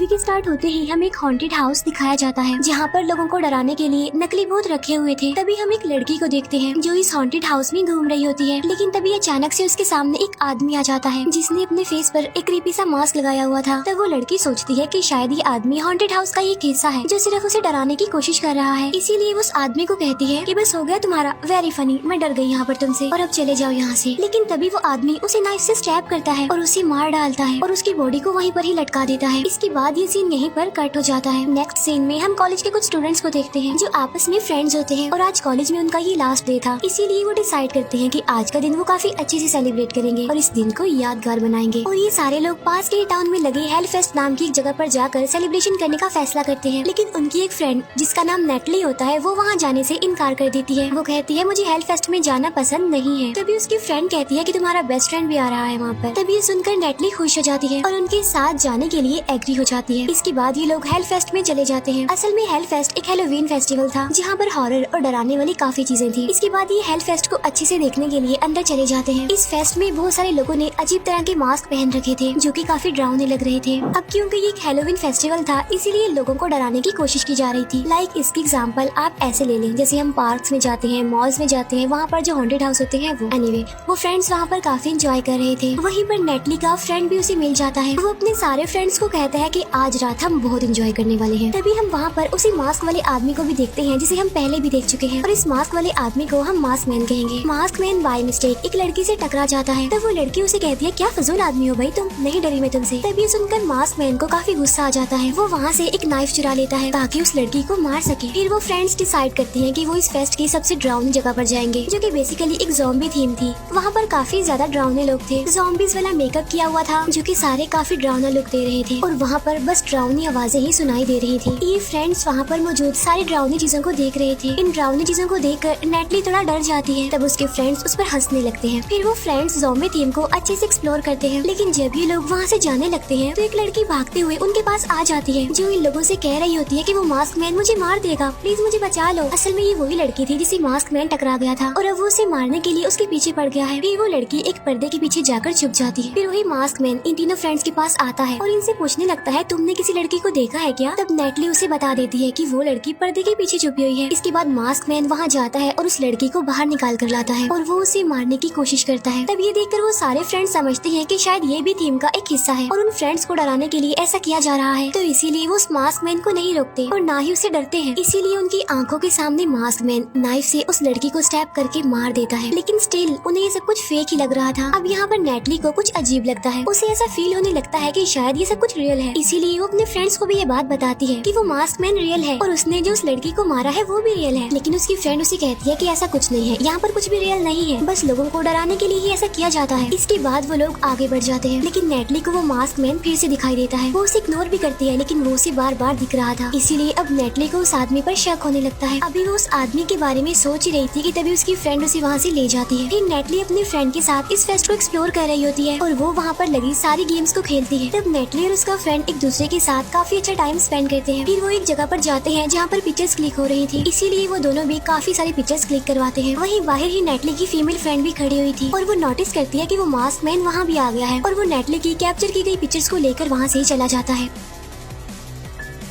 Movie के start होते ही हमें एक हॉन्टेड हाउस दिखाया जाता है जहाँ पर लोगों को डराने के लिए नकली भूत रखे हुए थे। तभी हम एक लड़की को देखते हैं जो इस हॉन्टेड हाउस में घूम रही होती है, लेकिन तभी अचानक से उसके सामने एक आदमी आ जाता है जिसने अपने फेस पर एक क्रीपी सा मास्क लगाया हुआ था। तब वो लड़की सोचती है कि शायद ये आदमी हॉन्टेड हाउस का एक हिस्सा है जो सिर्फ उसे डराने की कोशिश कर रहा है। इसीलिए वो उस आदमी को कहती है कि बस हो गया तुम्हारा, वेरी फनी, मैं डर गई यहाँ पर तुमसे और अब चले जाओ यहाँ से। लेकिन तभी वो आदमी उसे नाइफ से स्टैब करता है और उसे मार डालता है और उसकी बॉडी को वहीं पर ही लटका देता है। इसके बाद ये सीन यहीं पर कट हो जाता है। नेक्स्ट सीन में हम कॉलेज के कुछ स्टूडेंट्स को देखते हैं जो आपस में फ्रेंड्स होते हैं और आज कॉलेज में उनका ये लास्ट डे था, इसीलिए वो डिसाइड करते हैं कि आज का दिन वो काफी अच्छे से सेलिब्रेट करेंगे और इस दिन को यादगार बनाएंगे। और ये सारे लोग पास के टाउन में लगे हेल फेस्ट नाम की एक जगह पर जाकर सेलिब्रेशन करने का फैसला करते हैं, लेकिन उनकी एक फ्रेंड जिसका नाम नेटली होता है वो वहाँ जाने से इनकार कर देती है। वो कहती है मुझे हेल फेस्ट में जाना पसंद नहीं है। तभी उसकी फ्रेंड कहती है कि तुम्हारा बेस्ट फ्रेंड भी आ रहा है वहाँ पर। तभी ये सुनकर नेटली खुश हो जाती है और उनके साथ जाने के लिए एग्री हो जाती है। इसके बाद ये लोग हेल फेस्ट में चले जाते हैं। असल में हेल फेस्ट एक हैलोवीन फेस्टिवल था जहाँ पर हॉरर और डराने वाली काफी चीजें थी। इसके बाद ये हेल फेस्ट को अच्छे से देखने के लिए अंदर चले जाते हैं। इस फेस्ट में बहुत सारे लोगों ने अजीब तरह के मास्क पहन रखे थे जो कि काफी डरावने लग रहे थे। अब क्योंकि ये एक हैलोवीन फेस्टिवल था इसीलिए लोगों को डराने की कोशिश की जा रही थी। लाइक इसकी एग्जाम्पल आप ऐसे ले लें, जैसे हम पार्क्स में जाते हैं, मॉल्स में जाते हैं, वहाँ पर जो हॉन्टेड हाउस होते हैं वो। एनीवे वो फ्रेंड्स वहाँ पर काफी एंजॉय कर रहे थे। वहीं पर नेटली का फ्रेंड भी उसे मिल जाता है। वो अपने सारे फ्रेंड्स को कहता है कि आज रात हम बहुत एंजॉय करने वाले हैं। तभी हम वहाँ पर उसी मास्क वाले आदमी को भी देखते हैं जिसे हम पहले भी देख चुके हैं और इस मास्क वाले आदमी को हम मास्क मैन कहेंगे। मास्क मैन बाय मिस्टेक एक लड़की से टकरा जाता है। तब वो लड़की उसे कहती है क्या फजूल आदमी हो भाई तुम, नहीं डरी मैं तुमसे। तभी सुनकर मास्क मैन को काफी गुस्सा आ जाता है। वो वहाँ से एक नाइफ चुरा लेता है ताकि उस लड़की को मार सके। फिर वो फ्रेंड्स डिसाइड करते हैं कि वो इस फेस्ट की सबसे डरावनी जगह पर जाएंगे जो कि बेसिकली एक ज़ॉम्बी थीम थी। वहाँ पर काफी ज्यादा डरावने लोग थे। ज़ॉम्बीज वाला मेकअप किया हुआ था जो कि सारे काफी डरावना लुक दे रहे थे और वहाँ पर बस डरावनी आवाजें ही सुनाई दे रही थी। ये फ्रेंड्स वहाँ पर मौजूद सारी डरावनी चीजों को देख रहे थे। इन डरावनी चीजों को देखकर नेटली थोड़ा डर जाती है। तब उसके फ्रेंड्स उस पर हंसने लगते हैं। फिर वो फ्रेंड्स ज़ॉम्बी थीम को अच्छे से एक्सप्लोर करते हैं, लेकिन जब ये लोग वहाँ से जाने लगते हैं तो एक लड़की भागते हुए उनके पास आ जाती है जो इन लोगों से कह रही होती है कि वो मास्क मैन मुझे मार देगा, प्लीज मुझे बचा लो। असल में ये वही लड़की थी जिसे मास्क मैन टकरा गया था और अब वो उसे मारने के लिए उसके पीछे पड़ गया है। फिर वो लड़की एक पर्दे के पीछे जाकर छुप जाती है। फिर वही मास्क मैन इन तीनों फ्रेंड्स के पास आता है और इनसे पूछने लगता है तुमने किसी लड़की को देखा है क्या? तब नेटली उसे बता देती है कि वो लड़की पर्दे के पीछे छुपी हुई है। इसके बाद मास्क मैन वहाँ जाता है और उस लड़की को बाहर निकाल कर लाता है और वो उसे मारने की कोशिश करता है। तब ये देखकर वो सारे फ्रेंड्स समझते हैं कि शायद ये भी थीम का एक हिस्सा है और उन फ्रेंड्स को डराने के लिए ऐसा किया जा रहा है, तो इसीलिए वो उस मास्क मैन को नहीं रोकते और ना ही उसे डरते हैं। इसीलिए उनकी आंखों के सामने मास्क मैन नाइफ से उस लड़की को स्टैब करके मार देता है, लेकिन स्टिल उन्हें ये सब कुछ फेक ही लग रहा था। अब यहाँ पर नेटली को कुछ अजीब लगता है। उसे ऐसा फील होने लगता है कि शायद ये सब कुछ रियल है, इसीलिए वो अपने फ्रेंड्स को भी ये बात बताती है कि वो मास्क मैन रियल है और उसने जो उस लड़की को मारा है वो भी रियल है। लेकिन उसकी फ्रेंड उसे कहती है कि ऐसा कुछ नहीं है, यहाँ पर कुछ भी रियल नहीं है, बस लोगों को डराने के लिए ही ऐसा किया जाता है। इसके बाद वो लोग आगे बढ़ जाते हैं, लेकिन नेटली को वो मास्क मैन फिर से दिखाई देता है। वो उसे इग्नोर भी करती है, लेकिन वो उसे बार बार दिख रहा था, इसीलिए अब नेटली को उस आदमी पर शक होने लगता है। अभी वो उस आदमी के बारे में सोच ही रही थी कि तभी उसकी फ्रेंड उसे वहाँ से ले जाती है। फिर नेटली अपने फ्रेंड के साथ इस फेस्ट को एक्सप्लोर कर रही होती है और वो वहाँ पर लगी सारी गेम्स को खेलती है। तब नेटली और उसका फ्रेंड एक दूसरे के साथ काफी अच्छा टाइम स्पेंड करते हैं। फिर वो एक जगह पर जाते हैं जहाँ पर पिक्चर्स क्लिक हो रही थी, इसीलिए वो दोनों भी काफी सारी पिक्चर्स क्लिक करवाते हैं। वहीं बाहर ही नेटली की फीमेल फ्रेंड भी खड़ी हुई थी और वो नोटिस करती है कि वो मास्क मैन वहाँ भी आ गया है और वो नेटली की कैप्चर की गई पिक्चर्स को लेकर वहाँ से ही चला जाता है।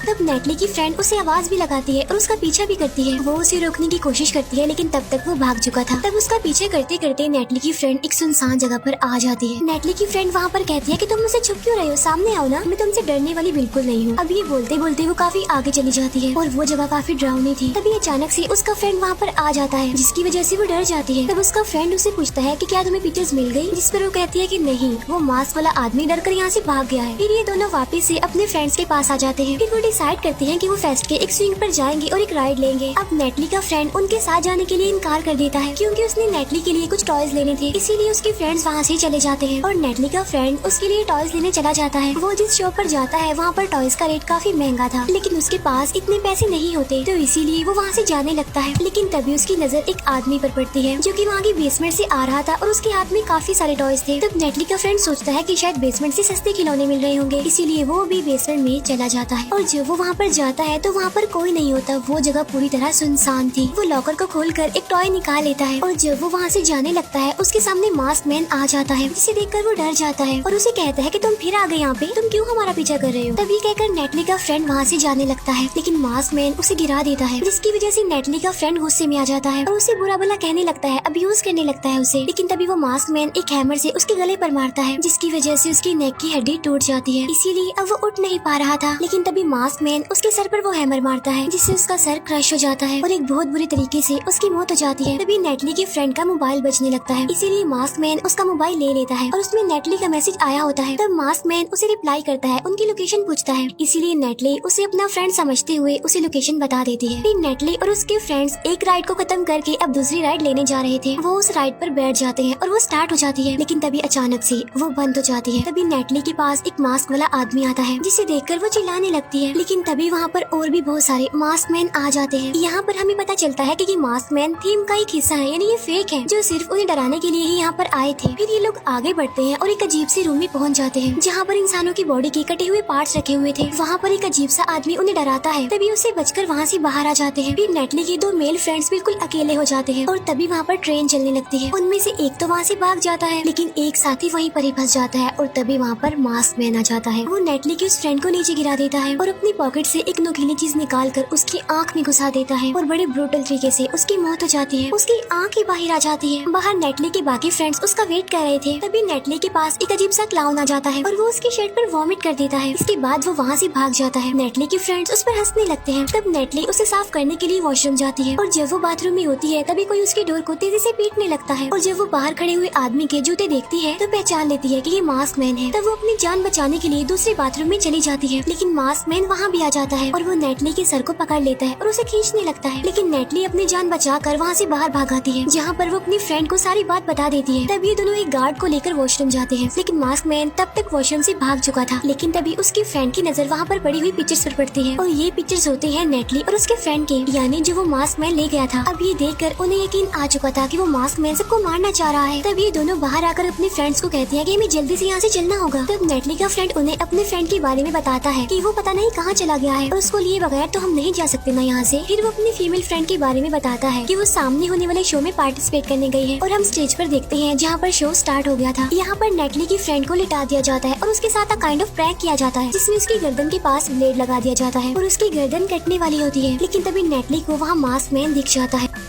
तब नेटली की फ्रेंड उसे आवाज भी लगाती है और उसका पीछा भी करती है। वो उसे रोकने की कोशिश करती है, लेकिन तब तक वो भाग चुका था। तब उसका पीछे करते करते नेटली की फ्रेंड एक सुनसान जगह पर आ जाती है। नेटली की फ्रेंड वहाँ पर कहती है कि तुम मुझसे छुप क्यों रहे हो, सामने आओ ना, मैं तुमसे डरने वाली बिल्कुल नहीं हूँ। अब ये बोलते बोलते वो काफी आगे चली जाती है और वो जगह काफी डरावनी थी। तभी अचानक से उसका फ्रेंड वहाँ पर आ जाता है, जिसकी वजह से वो डर जाती है। तब उसका फ्रेंड उसे पूछता है कि क्या तुम्हें पिक्चर्स मिल गई, जिस पर वो कहती है कि नहीं, वो मास्क वाला आदमी डर कर यहाँ से भाग गया है। फिर ये दोनों वापस से अपने फ्रेंड्स के पास आ जाते हैं। फिर वो डिसाइड करते हैं कि फेस्ट के एक स्विंग पर जाएंगे और एक राइड लेंगे। अब नेटली का फ्रेंड उनके साथ जाने के लिए इनकार कर देता है क्योंकि उसने नेटली के लिए कुछ टॉयज लेने थे, इसीलिए उसके फ्रेंड्स वहाँ से चले जाते हैं और नेटली का फ्रेंड उसके लिए टॉयज लेने चला जाता है। वो जिस शॉप पर जाता है वहाँ पर टॉयज का रेट काफी महंगा था, लेकिन उसके पास इतने पैसे नहीं होते, तो इसीलिए वो वहाँ से जाने लगता है। लेकिन तभी उसकी नजर एक आदमी पर पड़ती है जो कि वहाँ की बेसमेंट से आ रहा था और उसके हाथ में काफी सारे टॉयज थे। तब नेटली का फ्रेंड सोचता है कि शायद बेसमेंट से सस्ते खिलौने मिल रहे होंगे, इसीलिए वो भी बेसमेंट में चला जाता है और जो जब वो वहाँ पर जाता है तो वहाँ पर कोई नहीं होता, वो जगह पूरी तरह सुनसान थी। वो लॉकर को खोलकर एक टॉय निकाल लेता है और जब वो वहाँ से जाने लगता है उसके सामने मास्क मैन आ जाता है, जिसे देखकर वो डर जाता है और उसे कहता है कि तुम फिर आ गए यहाँ पे, तुम क्यों हमारा पीछा कर रहे हो। तभी कहकर नेटली का फ्रेंड वहाँ से जाने लगता है, लेकिन मास्क मैन उसे गिरा देता है, जिसकी वजह से नेटली का फ्रेंड गुस्से में आ जाता है और उसे बुरा भला कहने लगता है, अब्यूज करने लगता है उसे। लेकिन तभी वो मास्क मैन एक हैमर से उसके गले पर मारता है, जिसकी वजह से उसकी नेक की हड्डी टूट जाती है, इसीलिए अब वो उठ नहीं पा रहा था। लेकिन तभी मास्क मैन उसके सर पर वो हैमर मारता है, जिससे उसका सर क्रश हो जाता है और एक बहुत बुरी तरीके से उसकी मौत हो जाती है। तभी नेटली के फ्रेंड का मोबाइल बजने लगता है, इसीलिए मास्क मैन उसका मोबाइल ले लेता है और उसमें नेटली का मैसेज आया होता है। तब मास्क मैन उसे रिप्लाई करता है, उनकी लोकेशन पूछता है, इसीलिए नेटली उसे अपना फ्रेंड समझते हुए उसे लोकेशन बता देती है। फिर नेटली और उसके फ्रेंड्स एक राइड को खत्म करके अब दूसरी राइड लेने जा रहे थे। वो उस राइड पर बैठ जाते हैं और वो स्टार्ट हो जाती है, लेकिन तभी अचानक से वो बंद हो जाती है। तभी नेटली के पास एक मास्क वाला आदमी आता है, जिसे देखकर वो चिल्लाने लगती है। लेकिन तभी वहाँ पर और भी बहुत सारे मास्क मैन आ जाते हैं। यहाँ पर हमें पता चलता है कि ये मास्क मैन थीम का एक हिस्सा है, यानी ये फेक है, जो सिर्फ उन्हें डराने के लिए ही यहाँ पर आए थे। फिर ये लोग आगे बढ़ते हैं और एक अजीब सी रूम में पहुँच जाते हैं, जहाँ पर इंसानों की बॉडी के कटे हुए पार्ट्स रखे हुए थे। वहाँ पर एक अजीब सा आदमी उन्हें डराता है, तभी उसे बचकर वहाँ से बाहर आ जाते हैं। फिर नेटली के दो मेल फ्रेंड्स बिल्कुल अकेले हो जाते हैं और तभी वहाँ पर ट्रेन चलने लगती है। उनमें से एक तो वहाँ से भाग जाता है, लेकिन एक साथी वहीं पर ही फंस जाता है और तभी वहाँ पर मास्क मैन आ जाता है। वो नेटली के उस फ्रेंड को नीचे गिरा देता है और अपनी पॉकेट से एक नुकीली चीज निकाल कर उसकी आँख में घुसा देता है और बड़े ब्रूटल तरीके से उसकी मौत हो जाती है। उसकी आँख ही बाहर आ जाती है। बाहर नेटली के बाकी फ्रेंड्स उसका वेट कर रहे थे। तभी नेटली के पास एक अजीब सा क्लाउन आ जाता है और वो उसकी शर्ट पर वॉमिट कर देता है। इसके बाद वो वहाँ से भाग जाता है। नेटली के फ्रेंड्स उस पर हंसने लगते हैं। तब नेटली उसे साफ करने के लिए वॉशरूम जाती है और जब वो बाथरूम में होती है तभी कोई उसकी डोर को तेजी से पीटने लगता है और जब वो बाहर खड़े हुए आदमी के जूते देखती है तो पहचान लेती है कि ये मास्क मैन है। तब वो अपनी जान बचाने के लिए दूसरे बाथरूम में चली जाती है, लेकिन मास्क मैन वहाँ भी आ जाता है और वो नेटली के सर को पकड़ लेता है और उसे खींचने लगता है। लेकिन नेटली अपनी जान बचाकर वहाँ से बाहर भाग आती है, जहाँ पर वो अपनी फ्रेंड को सारी बात बता देती है। तब ये दोनों एक गार्ड को लेकर वॉशरूम जाते हैं, लेकिन मास्क मैन तब तक वॉशरूम से भाग चुका था। लेकिन तभी उसकी फ्रेंड की नजर वहाँ पर पड़ी हुई पिक्चर्स पर पड़ती है और ये पिक्चर्स होते हैं नेटली और उसके फ्रेंड के, यानी जो वो मास्क मैन ले गया था। अब ये देखकर उन्हें यकीन आ चुका था कि वो मास्क मैन सबको मारना चाह रहा है। तब ये दोनों बाहर आकर अपने फ्रेंड्स को कहते हैं कि हमें जल्दी से यहाँ से चलना होगा। तब नेटली का फ्रेंड उन्हें अपने फ्रेंड के बारे में बताता है कि वो पता नहीं कहाँ चला गया है और उसको लिए बगैर तो हम नहीं जा सकते ना यहाँ से। फिर वो अपनी फीमेल फ्रेंड के बारे में बताता है कि वो सामने होने वाले शो में पार्टिसिपेट करने गई है और हम स्टेज पर देखते हैं जहाँ पर शो स्टार्ट हो गया था। यहाँ पर नेटली की फ्रेंड को लिटा दिया जाता है और उसके साथ काइंड ऑफ प्रैंक किया जाता है, जिसमें उसकी गर्दन के पास ब्लेड लगा दिया जाता है और उसकी गर्दन कटने वाली होती है। लेकिन तभी नेटली को वहाँ मास्क मैन दिख जाता है।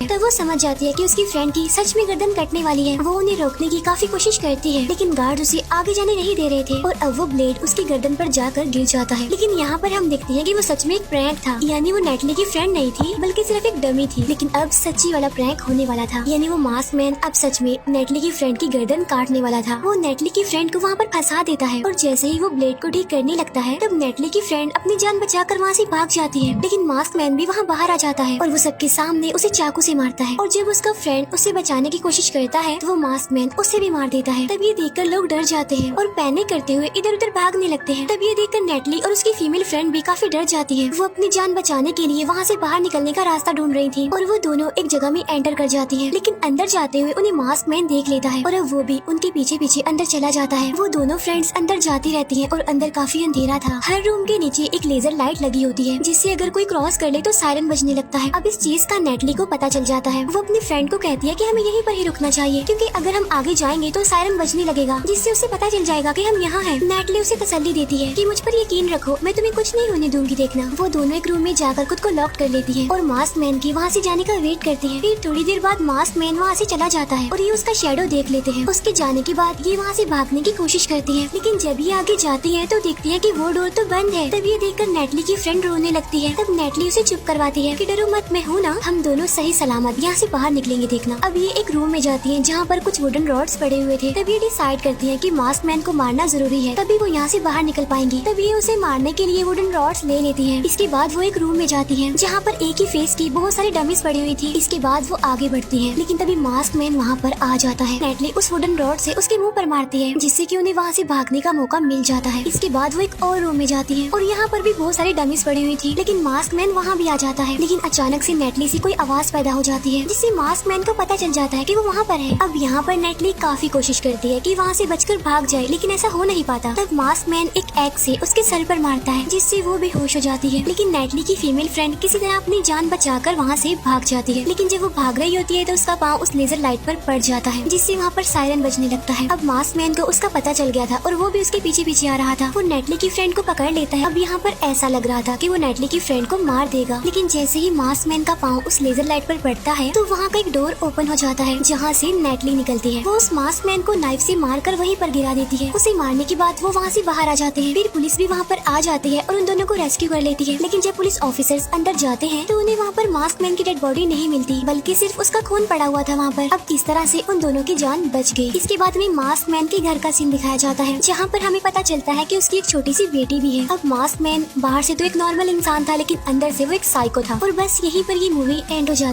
तब वो समझ जाती है कि उसकी फ्रेंड की सच में गर्दन कटने वाली है। वो उन्हें रोकने की काफी कोशिश करती है, लेकिन गार्ड उसे आगे जाने नहीं दे रहे थे और अब वो ब्लेड उसकी गर्दन पर जाकर गिर जाता है। लेकिन यहाँ पर हम देखते हैं कि वो सच में एक प्रैंक था, यानी वो नेटली की फ्रेंड नहीं थी बल्कि सिर्फ एक डमी थी। लेकिन अब सच्ची वाला प्रैंक होने वाला था, यानी वो मास्क मैन अब सच में नेटली की फ्रेंड की गर्दन काटने वाला था। वो नेटली की फ्रेंड को वहाँ पर फंसा देता है और जैसे ही वो ब्लेड को ठीक करने लगता है तब नेटली की फ्रेंड अपनी जान बचाकर वहाँ से भाग जाती है। लेकिन मास्क मैन भी वहाँ बाहर आ जाता है और वो सबके सामने उसे चाकू से मारता है और जब उसका फ्रेंड उसे बचाने की कोशिश करता है तो वो मास्क मैन उसे भी मार देता है। तब ये देखकर लोग डर जाते हैं और पैनिक करते हुए इधर उधर भागने लगते हैं। तब ये देखकर नेटली और उसकी फीमेल फ्रेंड भी काफी डर जाती है। वो अपनी जान बचाने के लिए वहाँ से बाहर निकलने का रास्ता ढूंढ रही थी और वो दोनों एक जगह में एंटर कर जाती है। लेकिन अंदर जाते हुए उन्हें मास्क मैन देख लेता है और अब वो भी उनके पीछे पीछे अंदर चला जाता है। वो दोनों फ्रेंड्स अंदर जाती रहती है और अंदर काफी अंधेरा था। हर रूम के नीचे एक लेजर लाइट लगी होती है, जिससे अगर कोई क्रॉस कर ले तो सायरन बजने लगता है। अब इस चीज का नेटली को पता चल जाता है। वो अपनी फ्रेंड को कहती है कि हमें यहीं पर ही रुकना चाहिए, क्योंकि अगर हम आगे जाएंगे तो सायरन बजने लगेगा, जिससे उसे पता चल जाएगा कि हम यहाँ हैं। नेटली उसे तसल्ली देती है कि मुझ पर यकीन रखो, मैं तुम्हें कुछ नहीं होने दूंगी, देखना। वो दोनों एक रूम में जाकर खुद को लॉक कर लेती है और मास्क मैन की वहाँ से जाने का वेट करती है। फिर थोड़ी देर बाद मास्क मैन वहाँ से चला जाता है और ये उसका शेडो देख लेते हैं। उसके जाने के बाद ये वहाँ से भागने की कोशिश करती है, लेकिन जब ये आगे जाती है तो देखती है कि वो डोर तो बंद है। तब ये देखकर नेटली की फ्रेंड रोने लगती है। तब नेटली उसे चुप करवाती है कि डरो मत, मैं हूँ ना, हम दोनों सही सलामत यहाँ से बाहर निकलेंगे, देखना। अब ये एक रूम में जाती है जहाँ पर कुछ वुडन रॉड्स पड़े हुए थे। तब ये डिसाइड करती है कि मास्क मैन को मारना जरूरी है, तभी वो यहाँ से बाहर निकल पाएंगी। तब ये उसे मारने के लिए वुडन रॉड्स ले लेती है। इसके बाद वो एक रूम में जाती है जहाँ पर एक ही फेस की बहुत सारी डमीज पड़ी हुई थी। इसके बाद वो आगे बढ़ती है, लेकिन तभी मास्क मैन वहाँ पर आ जाता है। नेटली उस वुडन रॉड से उसके मुंह पर मारती है, जिससे कि उन्हें वहाँ से भागने का मौका मिल जाता है। इसके बाद वो एक और रूम में जाती है और यहाँ पर भी बहुत सारी डमीज पड़ी हुई थी, लेकिन मास्क मैन वहाँ भी आ जाता है। लेकिन अचानक से नेटली से कोई आवाज पैदा हो जाती है, जिससे मास्क मैन को पता चल जाता है कि वो वहाँ पर है। अब यहाँ पर नेटली काफी कोशिश करती है कि वहाँ से बचकर भाग जाए, लेकिन ऐसा हो नहीं पाता। तब मास्क मैन एक एग से उसके सर पर मारता है, जिससे वो बेहोश हो जाती है। लेकिन नेटली की फीमेल फ्रेंड किसी तरह अपनी जान बचाकर वहाँ से भाग जाती है। लेकिन जब वो भाग रही होती है तो उसका पाँव उस लेजर लाइट पर पड़ जाता है, जिससे वहाँ पर सायरन बजने लगता है। अब मास्क मैन को उसका पता चल गया था और वो भी उसके पीछे पीछे आ रहा था। वो नेटली की फ्रेंड को पकड़ लेता है। अब यहाँ पर ऐसा लग रहा था कि वो नेटली की फ्रेंड को मार देगा, लेकिन जैसे ही मास्क मैन का पाँव उस लेजर लाइट पर पड़ता है तो वहाँ का एक डोर ओपन हो जाता है, जहाँ से नेटली निकलती है। वो उस मास्क मैन को नाइफ से मारकर वहीं पर गिरा देती है। उसे मारने के बाद वो वहाँ से बाहर आ जाते हैं। फिर पुलिस भी वहाँ पर आ जाती है और उन दोनों को रेस्क्यू कर लेती है। लेकिन जब पुलिस ऑफिसर्स अंदर जाते हैं तो उन्हें वहाँ पर मास्क मैन की डेड बॉडी नहीं मिलती, बल्कि सिर्फ उसका खून पड़ा हुआ था वहाँ पर। अब इस तरह से उन दोनों की जान बच गई। इसके बाद में मास्क मैन के घर का सीन दिखाया जाता है, जहाँ पर हमें पता चलता है कि उसकी एक छोटी सी बेटी भी है। अब मास्क मैन बाहर से तो एक नॉर्मल इंसान था, लेकिन अंदर से वो एक साइको था। और बस यहीं पर ये मूवी एंड हो जाती है।